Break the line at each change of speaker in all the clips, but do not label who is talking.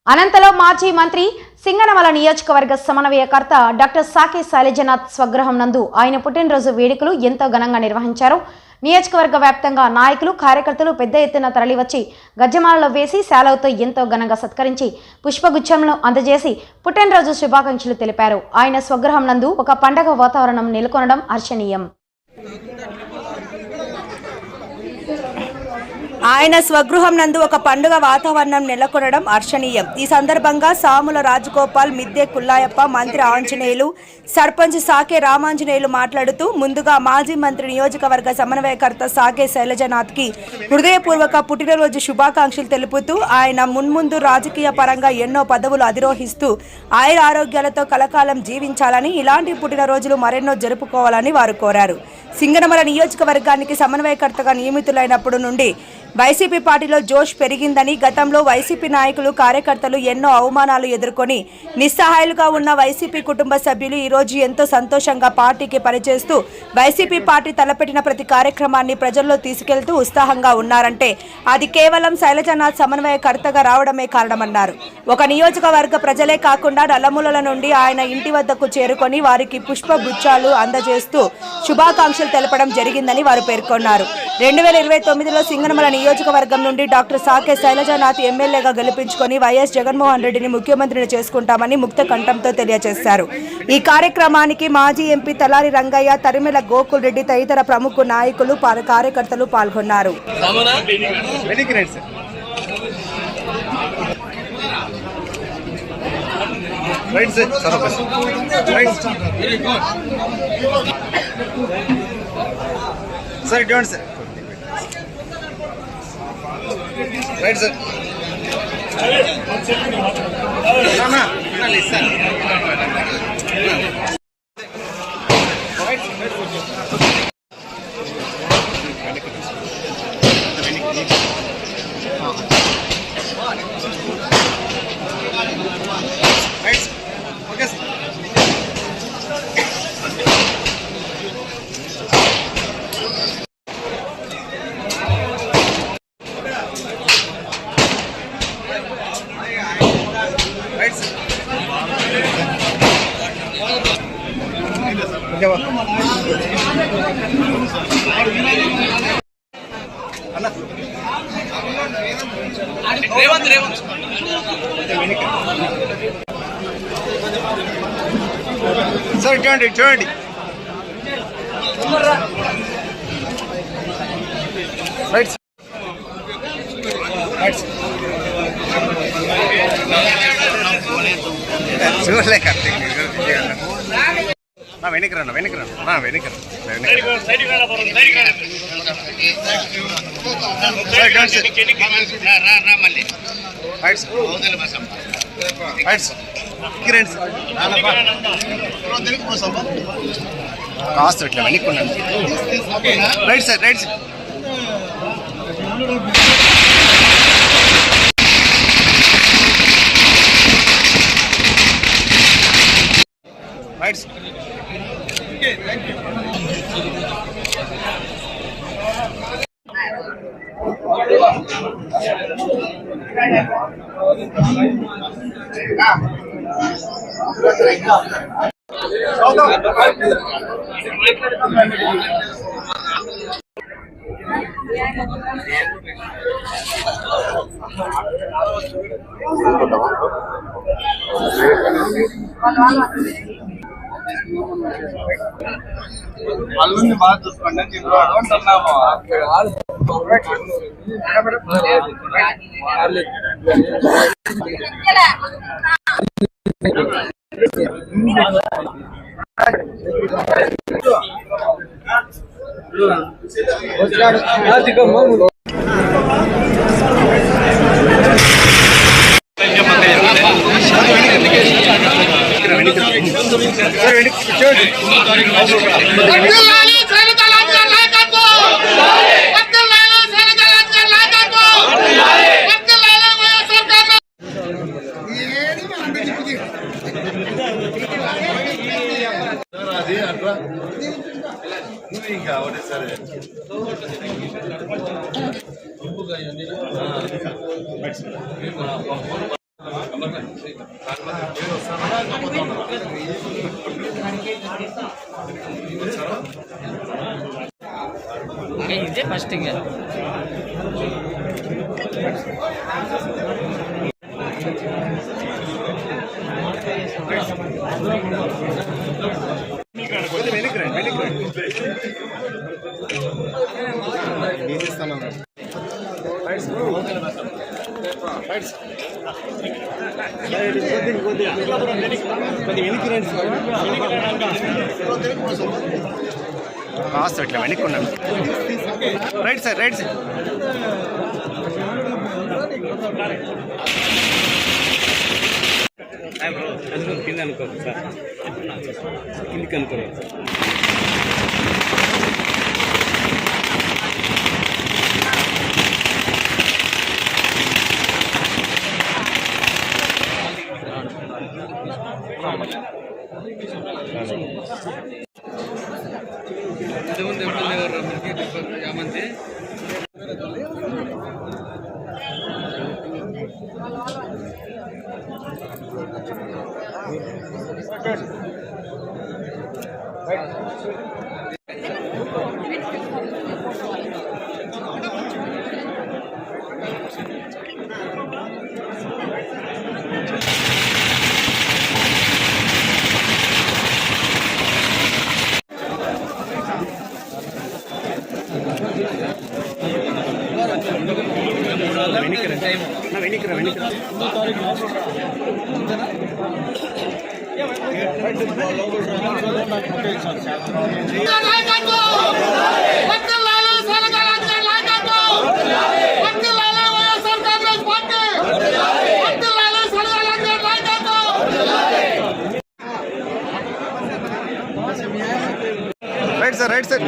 అనంతలో మాజీ మంత్రి సింగనమల నియోజకవర్గ సమన్వయకర్త డాక్టర్ సాకే శైలజనాథ్ స్వగృహం నందు ఆయన పుట్టినరోజు వేడుకలు ఎంతో ఘనంగా నిర్వహించారు. నియోజకవర్గ వ్యాప్తంగా నాయకులు కార్యకర్తలు పెద్ద ఎత్తున తరలివచ్చి గజ్జమాలలో వేసి శాలవుతో ఎంతో ఘనంగా సత్కరించి పుష్పగుచ్చంను అందజేసి పుట్టినరోజు శుభాకాంక్షలు తెలిపారు. ఆయన స్వగృహం నందు ఒక పండగ వాతావరణం నెలకొనడం హర్షణీయం.
ఆయన స్వగృహం నందు ఒక పండుగ వాతావరణం నెలకొనడం హర్షణీయం. ఈ సందర్భంగా సాముల రాజగోపాల్, మిద్దె కుల్లాయప్ప, మంత్రి ఆంజనేయులు, సర్పంచ్ సాకే రామాంజనేయులు మాట్లాడుతూ ముందుగా మాజీ మంత్రి నియోజకవర్గ సమన్వయకర్త సాకే శైలజనాథ్కి హృదయపూర్వక పుట్టినరోజు శుభాకాంక్షలు తెలుపుతూ ఆయన మున్ముందు రాజకీయ పరంగా ఎన్నో పదవులు అధిరోహిస్తూ ఆయుర ఆరోగ్యాలతో కలకాలం జీవించాలని, ఇలాంటి పుట్టినరోజులు మరెన్నో జరుపుకోవాలని వారు కోరారు. సింగనమల నియోజకవర్గానికి సమన్వయకర్తగా నియమితులైనప్పటి నుండి వైసీపీ పార్టీలో జోష్ పెరిగిందని, గతంలో వైసీపీ నాయకులు కార్యకర్తలు ఎన్నో అవమానాలు ఎదుర్కొని నిస్సహాయాలుగా ఉన్న వైసీపీ కుటుంబ సభ్యులు ఈరోజు ఎంతో సంతోషంగా పార్టీకి పనిచేస్తూ వైసీపీ పార్టీ తలపెట్టిన ప్రతి కార్యక్రమాన్ని ప్రజల్లో తీసుకెళ్తూ ఉత్సాహంగా ఉన్నారంటే అది కేవలం శైలజనాథ్ సమన్వయకర్తగా రావడమే కారణమన్నారు. ఒక నియోజకవర్గ ప్రజలే కాకుండా నలుమూలల నుండి ఆయన ఇంటి వద్దకు చేరుకొని వారికి పుష్పగుచ్చాలు అందజేస్తూ శుభాకాంక్షలు తెలపడం జరిగిందని వారు పేర్కొన్నారు. 2029లో సింగనమల నియోజకవర్గం నుండి డాక్టర్ సాకే శైలజనాథ్ ఎమ్మెల్యేగా గెలిపించుకొని వైఎస్ జగన్మోహన్ రెడ్డిని ముఖ్యమంత్రిని చేసుకుంటామని ముక్త కంఠంతో తెలియజేశారు. ఈ కార్యక్రమానికి మాజీ ఎంపీ తలారి రంగయ్య, తరిమెల గోకుల్ రెడ్డి తదితర ప్రముఖ నాయకులు కార్యకర్తలు పాల్గొన్నారు.
Right, sir. Sir, turn it. Right. చూడలే కార్తీక్ వెనక్కి రండి కాస్త ఇట్లా వెనక్కి ఉండండి. Right sir right sir right sir. Okay thank you. అల్లుని బాగా చూసుకోండి. అంటున్నాము ఇంకా ఒకటే సరే
ఇదే ఫస్ట్
కాస్త ఇట్లా వెనక్కున్నాను. Right sir, right sir.
కింద అనుకోదు సార్, కిందికి అనుకోలేదు.
Right sir, right sir.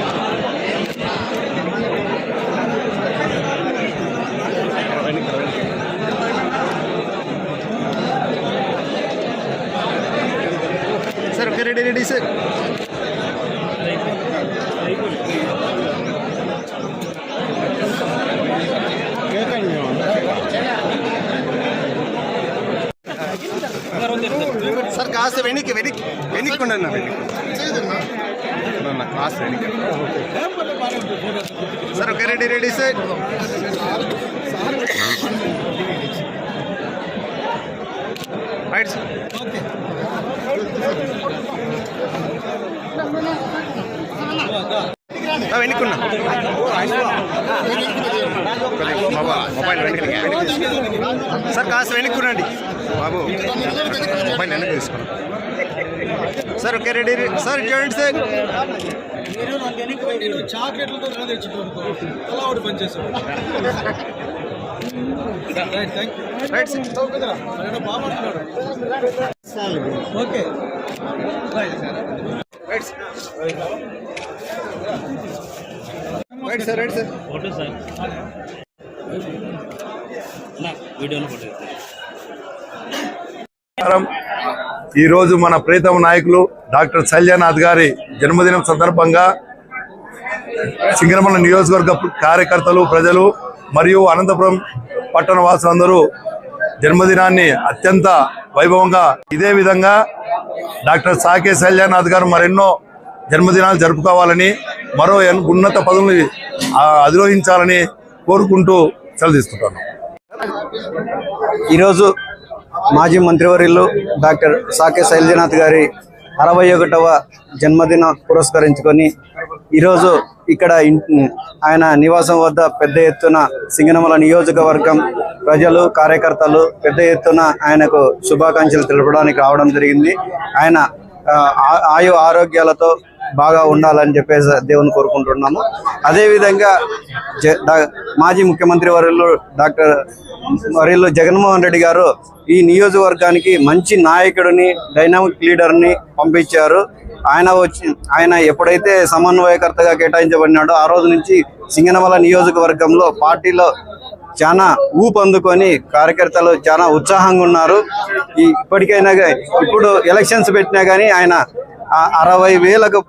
Sir okay, ready ready sir. Sir కాస్త వెనక్కి వెనక్కి వెనక్కుండన్నా, వెనక్కి కాస్త వెనక్కి. Sir okay, ready ready sir. Right sir. వెనక్కున్నా మొబైల్ వెనక్కి సార్, కాస్త వెనక్కునండి బాబు, మొబైల్ వెనక్కి తీసుకున్నాం. Sir okay, ready sir. చూడండి సార్.
చాక్లెట్లతో అలా ఒకటి పనిచేస్తాను.
Right sir.
Okay,
right sir, right sir.
Photo sir, వీడియోలో ఫోటో.
ఈరోజు మన ప్రీతమ నాయకులు డాక్టర్ శైలజానాథ్ గారి జన్మదినం సందర్భంగా సింగనమల నియోజకవర్గ కార్యకర్తలు, ప్రజలు మరియు అనంతపురం పట్టణ వాసులందరూ జన్మదినాన్ని అత్యంత వైభవంగా, ఇదే విధంగా డాక్టర్ సాకే శైలజానాథ్ గారు మరెన్నో జన్మదినాలు జరుపుకోవాలని, మరో ఉన్నత పదవులు అధిరోహించాలని కోరుకుంటూ సెలవు తీసుకుంటాను.
ఈరోజు మాజీ మంత్రివర్యులు డాక్టర్ సాకే శైలజానాథ్ గారి 61వ జన్మదిన పురస్కరించుకొని ఈరోజు ఇక్కడ ఆయన నివాసం వద్ద పెద్ద ఎత్తున సింగనమల నియోజకవర్గం ప్రజలు, కార్యకర్తలు పెద్ద ఎత్తున ఆయనకు శుభాకాంక్షలు తెలపడానికి రావడం జరిగింది. ఆయన ఆయు ఆరోగ్యాలతో బాగా ఉండాలని చెప్పేసి దేవుని కోరుకుంటున్నాము. అదేవిధంగా మాజీ ముఖ్యమంత్రి డాక్టర్ జగన్మోహన్ రెడ్డి గారు ఈ నియోజకవర్గానికి మంచి నాయకుడిని, డైనామిక్ లీడర్ని పంపించారు. ఆయన ఎప్పుడైతే సమన్వయకర్తగా కేటాయించబడినాడో ఆ రోజు నుంచి సింగనమల నియోజకవర్గంలో పార్టీలో చాలా ఊపందుకొని కార్యకర్తలు చాలా ఉత్సాహంగా ఉన్నారు. ఇప్పటికైనా ఇప్పుడు ఎలక్షన్స్ పెట్టినా కానీ ఆయన 60,000కు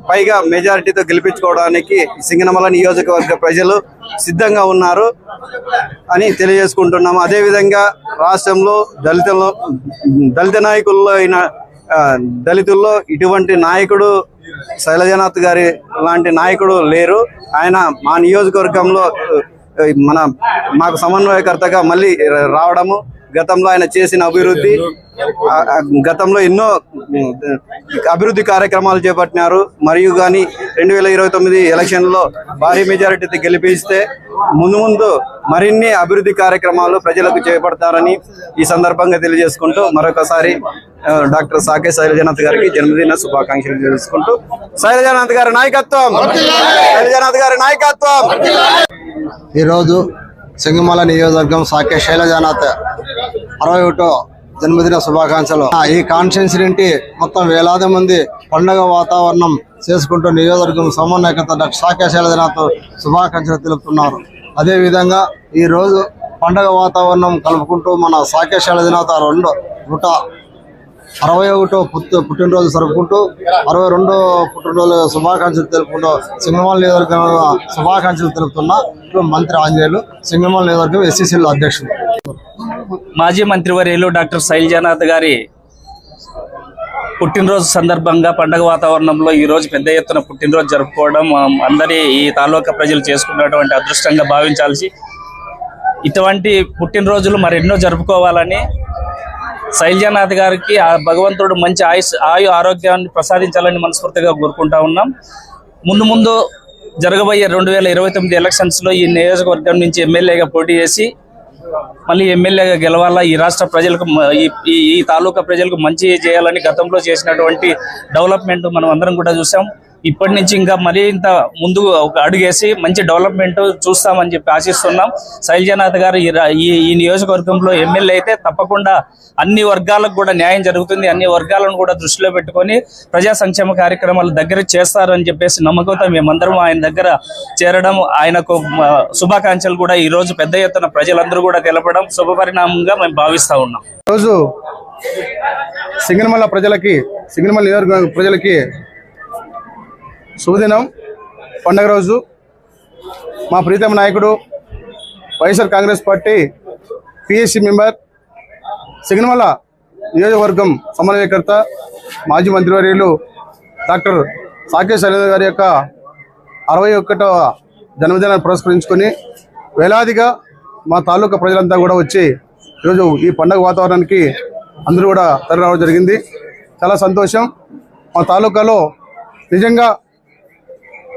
పైగా మెజారిటీతో గెలిపించుకోవడానికి సింగనమల నియోజకవర్గ ప్రజలు సిద్ధంగా ఉన్నారు అని తెలియజేసుకుంటున్నాము. అదేవిధంగా రాష్ట్రంలో దళిత నాయకుల్లో దళితుల్లో ఇటువంటి నాయకుడు శైలజనాథ్ గారి లాంటి నాయకుడు లేరు. ఆయన మా నియోజకవర్గంలో మాకు సమన్వయకర్తగా మళ్ళీ రావడము, గతంలో ఆయన చేసిన అభివృద్ధి, గతంలో ఎన్నో అభివృద్ధి కార్యక్రమాలు చేపట్టినారు. మరియు కానీ 2029 ఎలక్షన్లో భారీ మెజారిటీతో గెలిపిస్తే ముందు మరిన్ని అభివృద్ధి కార్యక్రమాలు ప్రజలకు చేపడతారని ఈ సందర్భంగా తెలియజేసుకుంటూ మరొకసారి డాక్టర్ సాకే శైలజనాథ్ గారికి జన్మదిన శుభాకాంక్షలు తెలుసుకుంటూ శైలజనాథ్ గారి నాయకత్వం, శైలజనాథ్ గారి నాయకత్వం.
ఈరోజు సింగమల నియోజకవర్గం సాకే శైలజనాథ్ 61వ జన్మదిన శుభాకాంక్షలు. ఈ కాన్స్టిట్యున్సీ నుండి మొత్తం వేలాది మంది పండుగ వాతావరణం చేసుకుంటూ నియోజకవర్గం సమన్వయకర్త డాక్టర్ సాకే శైలజనాథ్ శుభాకాంక్షలు తెలుపుతున్నారు. అదేవిధంగా ఈరోజు పండుగ వాతావరణం కలుపుకుంటూ మన సాకే శైలజనాథ్ 161వ పుట్టినరోజు జరుపుకుంటూ 62వ పుట్టినరోజు శుభాకాంక్షలు తెలుపుకుంటూ సింగనమల నియోజకవర్గం శుభాకాంక్షలు తెలుపుతున్న మంత్రి ఆంజనేయులు, సింగనమల నియోజకవర్గం ఎస్సీసీల అధ్యక్షులు.
మాజీ మంత్రివర్యులు డాక్టర్ శైలజనాథ్ గారి పుట్టినరోజు సందర్భంగా పండగ వాతావరణంలో ఈరోజు పెద్ద ఎత్తున పుట్టినరోజు జరుపుకోవడం అందరి ఈ తాలూకా ప్రజలు చేసుకున్నటువంటి అదృష్టంగా భావించాల్సి, ఇటువంటి పుట్టినరోజులు మరెన్నో జరుపుకోవాలని శైలజనాథ్ గారికి ఆ భగవంతుడు మంచి ఆయు ఆరోగ్యాన్ని ప్రసాదించాలని మనస్ఫూర్తిగా కోరుకుంటా ఉన్నాం. ముందు జరగబోయే 2029 ఎలక్షన్స్లో ఈ నియోజకవర్గం నుంచి ఎమ్మెల్యేగా పోటీ చేసి మళ్ళీ ఎమ్మెల్యేగా గెలవాలా, ఈ రాష్ట్ర ప్రజలకు ఈ తాలూకా ప్రజలకు మంచి చేయాలని గతంలో చేసినటువంటి డెవలప్మెంట్ మనం అందరం కూడా చూసాం. ఇప్పటి నుంచి ఇంకా మరింత ముందు ఒక అడుగేసి మంచి డెవలప్మెంట్ చూస్తామని చెప్పి ఆశిస్తున్నాం. శైలజనాథ్ గారు ఈ నియోజకవర్గంలో ఎమ్మెల్యే అయితే తప్పకుండా అన్ని వర్గాలకు కూడా న్యాయం జరుగుతుంది, అన్ని వర్గాలను కూడా దృష్టిలో పెట్టుకొని ప్రజా సంక్షేమ కార్యక్రమాలు దగ్గర చేస్తారని చెప్పేసి నమ్మకంతో మేమందరం ఆయన దగ్గర చేరడం, ఆయనకు శుభాకాంక్షలు కూడా ఈ రోజు పెద్ద ఎత్తున ప్రజలందరూ కూడా తెలపడం శుభపరిణామంగా మేము భావిస్తా ఉన్నాం.
రోజు సింగనమల నియోజకవర్గ ప్రజలకి శుభదినం, పండగ రోజు. మా ప్రీతమ నాయకుడు YSR Congress party PSC member, Singanamala నియోజకవర్గం సమన్వయకర్త, మాజీ మంత్రివర్యులు డాక్టర్ సాకే శైలజనాథ్ గారి యొక్క 61వ జన్మదినాన్ని పురస్కరించుకొని వేలాదిగా మా తాలూకా ప్రజలంతా కూడా వచ్చి ఈరోజు ఈ పండగ వాతావరణానికి అందరూ కూడా తరలి రావడం జరిగింది. చాలా సంతోషం. మా తాలూకాలో నిజంగా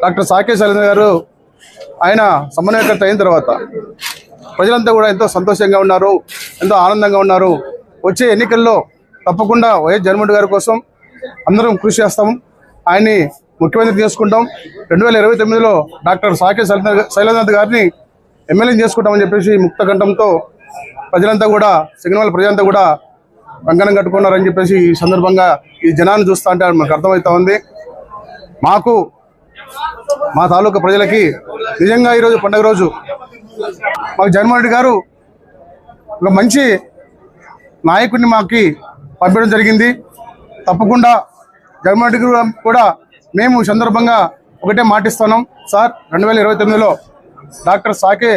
డాక్టర్ సాకే శైలజనాథ్ గారు ఆయన సమన్వయకర్త అయిన తర్వాత ప్రజలంతా కూడా ఎంతో సంతోషంగా ఉన్నారు, ఎంతో ఆనందంగా ఉన్నారు. వచ్చే ఎన్నికల్లో తప్పకుండా వైఎస్ జగన్మోహన్ గారి కోసం అందరం కృషి చేస్తాం, ఆయన్ని ముఖ్యమంత్రి చేసుకుంటాం. 2029లో డాక్టర్ సాకే శైలజనాథ్ గారిని ఎమ్మెల్యే చేసుకుంటామని చెప్పేసి ముక్త కంఠంతో ప్రజలంతా కూడా, సింగనమల ప్రజలంతా కూడా కంకణం కట్టుకున్నారని చెప్పేసి ఈ సందర్భంగా ఈ జనాన్ని చూస్తూ అంటే మనకు అర్థమవుతా ఉంది. మా తాలూకా ప్రజలకి నిజంగా ఈరోజు పండుగ రోజు మాకు జగన్మోహన్ రెడ్డి గారు ఒక మంచి నాయకుడిని మాకు పంపించడం జరిగింది. తప్పకుండా జగన్మోహన్ రెడ్డి గారు కూడా మేము సందర్భంగా ఒకటే మాటిస్తున్నాం, సార్ 2029లో డాక్టర్ సాకే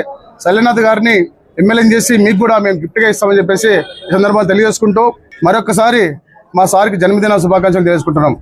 శైలజనాథ్ గారిని ఎమ్మెల్యే చేసి మీకు కూడా మేము గిఫ్ట్గా ఇస్తామని చెప్పేసి ఈ సందర్భంగా తెలియజేసుకుంటూ మరొకసారి మా సార్కి జన్మదిన శుభాకాంక్షలు తెలియజేసుకుంటున్నాం.